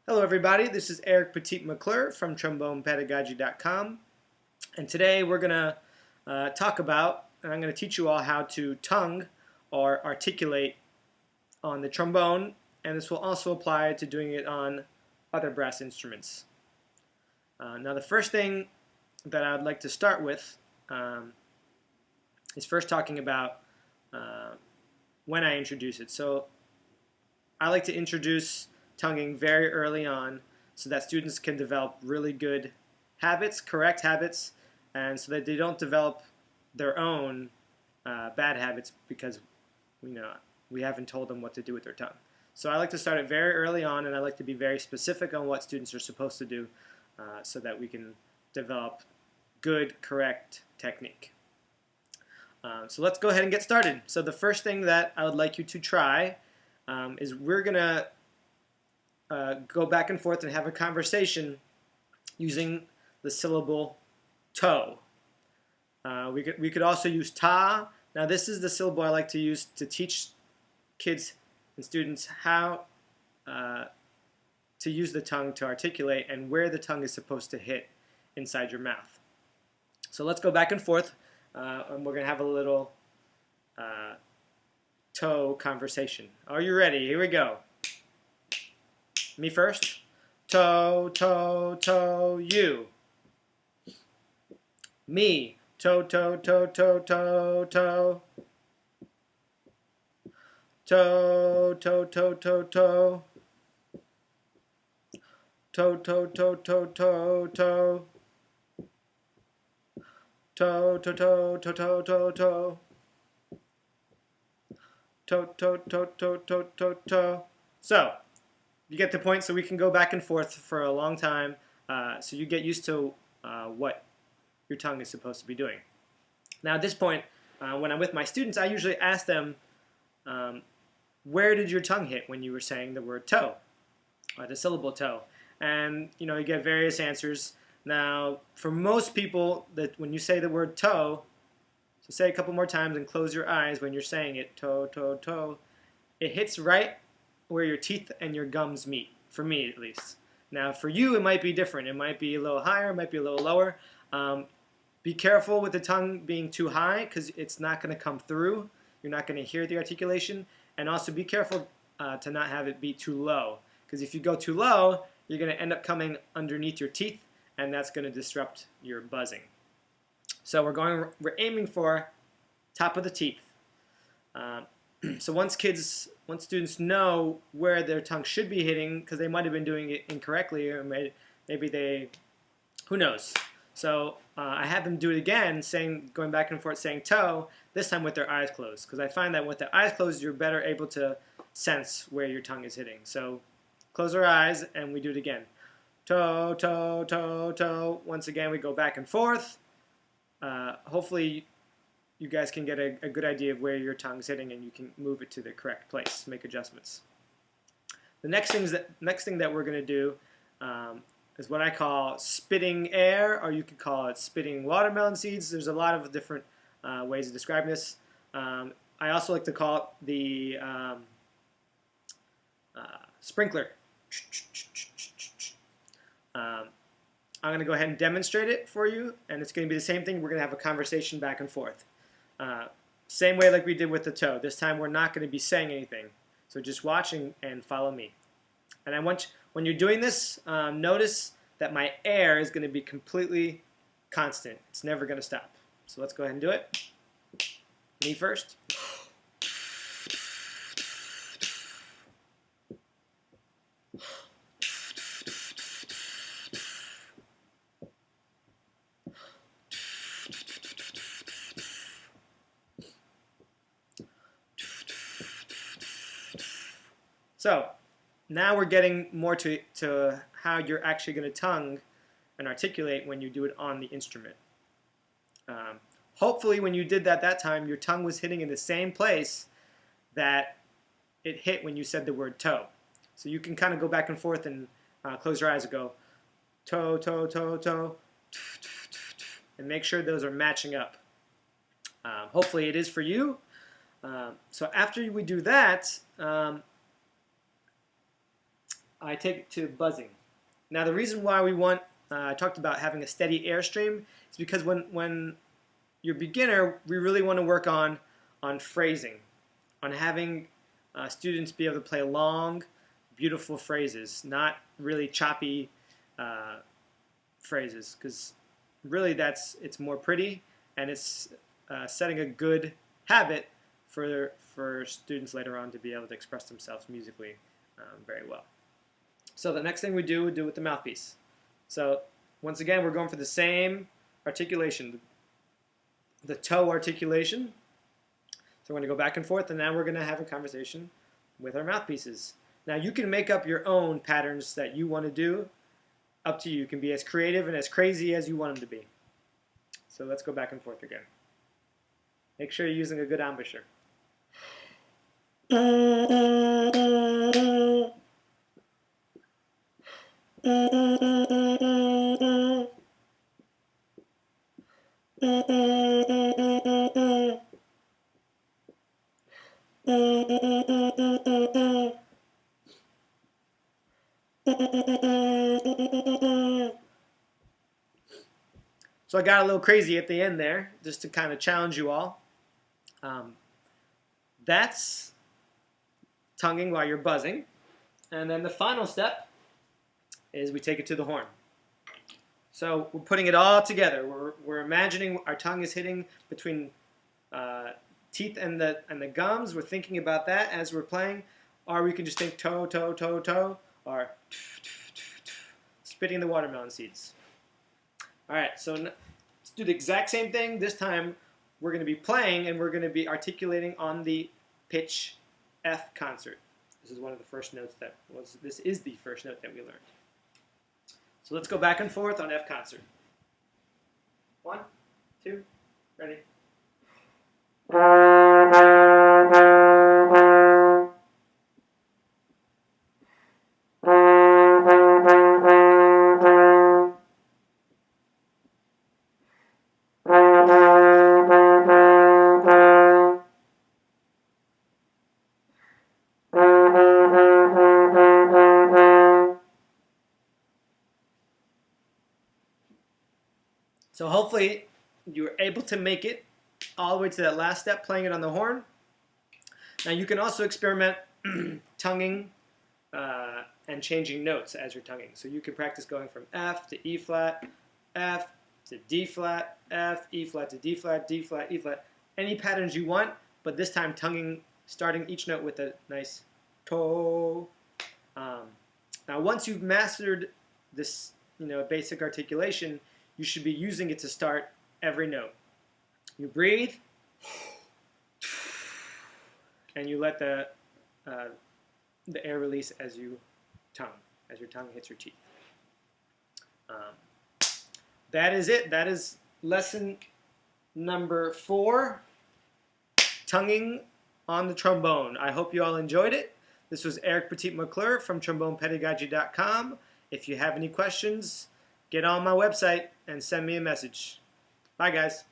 Hello everybody, this is Eric Petit-McClure from TrombonePedagogy.com, and today we're going to talk about, and I'm going to teach you all how to tongue or articulate on the trombone, and this will also apply to doing it on other brass instruments. Now the first thing that I would like to start with is first talking about when I introduce it. So I like to introduce tonguing very early on so that students can develop really good habits, correct habits, and so that they don't develop their own bad habits because we haven't told them what to do with their tongue. So I like to start it very early on, and I like to be very specific on what students are supposed to do so that we can develop good, correct technique. So let's go ahead and get started. So the first thing that I would like you to try is we're going to go back and forth and have a conversation using the syllable toe. We could also use ta. Now this is the syllable I like to use to teach kids and students how to use the tongue to articulate and where the tongue is supposed to hit inside your mouth. So let's go back and forth and we're going to have a little toe conversation. Are you ready? Here we go. Me first. Toe, toe, toe, you. Me. Toe, toe, toe, toe, toe, toe. Toe, toe, toe, toe, toe. Toe, toe, toe, toe, toe, toe. Toe, toe, toe, toe, toe, toe, toe. Toe, toe, toe, toe, toe, toe, toe. So, you get the point, so we can go back and forth for a long time so you get used to what your tongue is supposed to be doing. Now at this point, when I'm with my students, I usually ask them, where did your tongue hit when you were saying the word toe, or the syllable toe? And you get various answers. Now for most people, that when you say the word toe, so say it a couple more times and close your eyes when you're saying it, toe, toe, toe, it hits right where your teeth and your gums meet, for me at least. Now for you it might be different. It might be a little higher, it might be a little lower. Be careful with the tongue being too high because it's not going to come through. You're not going to hear the articulation. And also be careful to not have it be too low, because if you go too low, you're going to end up coming underneath your teeth, and that's going to disrupt your buzzing. So we're aiming for top of the teeth. So once students know where their tongue should be hitting, because they might have been doing it incorrectly, or maybe they, who knows. So I have them do it again, going back and forth saying toe, this time with their eyes closed, because I find that with their eyes closed, you're better able to sense where your tongue is hitting. So close our eyes, and we do it again. Toe, toe, toe, toe. Once again, we go back and forth. Hopefully you guys can get a good idea of where your tongue's hitting, and you can move it to the correct place, make adjustments. The next thing that we're going to do is what I call spitting air, or you could call it spitting watermelon seeds. There's a lot of different ways of describing this. I also like to call it the sprinkler. I'm going to go ahead and demonstrate it for you, and it's going to be the same thing. We're going to have a conversation back and forth. Same way like we did with the toe. This time we're not going to be saying anything. So just watch and follow me. And I want you, when you're doing this, notice that my air is going to be completely constant. It's never going to stop. So let's go ahead and do it. Me first. So now we're getting more to how you're actually going to tongue and articulate when you do it on the instrument. Hopefully when you did that time, your tongue was hitting in the same place that it hit when you said the word toe. So you can kind of go back and forth and close your eyes and go toe, toe, toe, toe, and make sure those are matching up. Hopefully it is for you. So after we do that, I take it to buzzing. Now the reason why we want, I talked about having a steady airstream, is because when you're beginner, we really want to work on phrasing, on having students be able to play long, beautiful phrases, not really choppy phrases, because really it's more pretty, and it's setting a good habit for students later on to be able to express themselves musically very well. So the next thing we do with the mouthpiece. So once again, we're going for the same articulation, the toe articulation. So we're going to go back and forth, and now we're going to have a conversation with our mouthpieces. Now you can make up your own patterns that you want to do. Up to you. You can be as creative and as crazy as you want them to be. So let's go back and forth again. Make sure you're using a good embouchure. So I got a little crazy at the end there, just to kind of challenge you all. That's tonguing while you're buzzing. And then the final step is we take it to the horn. So we're putting it all together. We're imagining our tongue is hitting between teeth and the gums. We're thinking about that as we're playing. Or we can just think toe, toe, toe, toe, or spitting the watermelon seeds. All right, so let's do the exact same thing. This time we're going to be playing and we're going to be articulating on the pitch F concert. This is one of the first notes this is the first note that we learned. So let's go back and forth on F concert. 1, 2, ready. So hopefully you were able to make it all the way to that last step, playing it on the horn. Now you can also experiment tonguing and changing notes as you're tonguing. So you can practice going from F to E flat, F to D flat, F, E flat to D flat, D flat, E flat. Any patterns you want, but this time tonguing, starting each note with a nice toe. Now once you've mastered this, basic articulation, you should be using it to start every note. You breathe, and you let the air release as your tongue hits your teeth. That is it. That is lesson number 4, tonguing on the trombone. I hope you all enjoyed it. This was Eric Petit-McClure from trombonepedagogy.com. If you have any questions, get on my website and send me a message. Bye, guys.